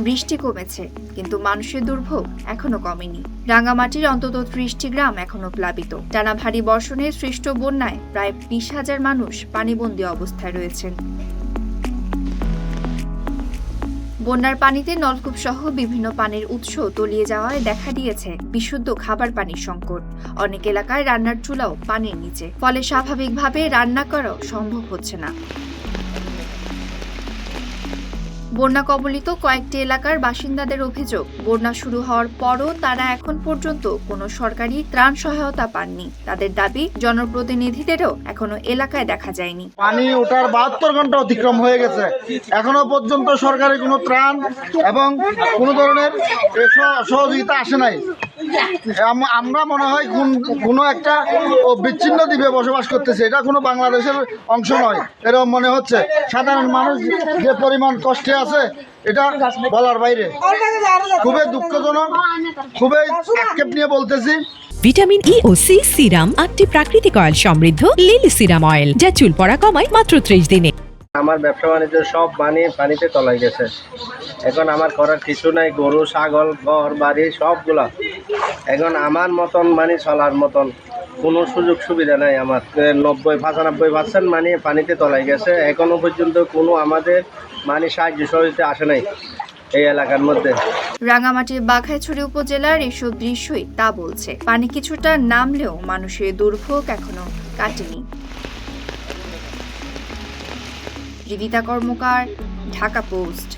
বৃষ্টি কমেছে, কিন্তু মানুষের দুর্ভোগ এখনো কমেনি। রাঙামাটির অন্তত ৩০টি গ্রাম এখনো প্লাবিত। টানা ভারী বর্ষণে সৃষ্ট বন্যায় প্রায় ২০,০০০ মানুষ পানিবন্দী অবস্থায় রয়েছেন। বন্যার পানিতে নলকূপ সহ বিভিন্ন পানির উৎস তলিয়ে যাওয়ায় দেখা দিয়েছে বিশুদ্ধ খাবার পানির সংকট। অনেক এলাকায় রান্নার চুলাও পানির নিচে, ফলে স্বাভাবিকভাবে রান্না করাও সম্ভব হচ্ছে না। বন্যা কবলিত কয়েকটি এলাকার বাসিন্দাদের অভিযোগ, বন্যা শুরু হওয়ার পরও তারা এখন পর্যন্ত কোনো সরকারি ত্রাণ সহায়তা পাননি। তাদের দাবি, জনপ্রতিনিধিদেরও এখনো এলাকায় দেখা যায়নি। পানি ওঠার ৭২ ঘন্টা অতিক্রম হয়ে গেছে, এখনো পর্যন্ত সরকারি কোনো ত্রাণ এবং কোনো ধরনের সহযোগিতা আসে নাই। আমরা মনে হয় কোনো একটা বিচ্ছিন্ন দ্বীপে বসবাস করতেছে, এটা কোনো বাংলাদেশের অংশ নয় এরকম মনে হচ্ছে। সাধারণ মানুষ যে পরিমাণ কষ্টে আছে এটা বলার বাইরে। খুবই দুঃখজনক, খুবই আক্ষেপ নিয়ে বলতেছি। ভিটামিন ই ও সি সিরাম ৮টি প্রাকৃতিক অয়েল সমৃদ্ধ লিলি সিরাম অয়েল, যা চুল পড়া কমায় মাত্র ৩০ দিনে। আমার ব্যবসা বাণিজ্য সব পানিতে তলায় গেছে। এখন আমার করার কিছু নাই, গরু ছাগল ঘর বাড়ি সবগুলা। এখন আমার মতন চলার মতন কোনো সুযোগ সুবিধা নাই। আমার ৯৫% পানিতে তলায় গেছে। এখনো পর্যন্ত কোনো আমাদের সাহায্য সহযোগিতা আসে নাই এই এলাকার মধ্যে। রাঙামাটির বাঘাইছড়ি উপজেলার এসব দৃশ্যই তা বলছে। পানি কিছুটা নামলেও মানুষের দুর্ভোগ এখনো কাটেনি। রিদিতা কর্মকার, ঢাকা পোস্ট।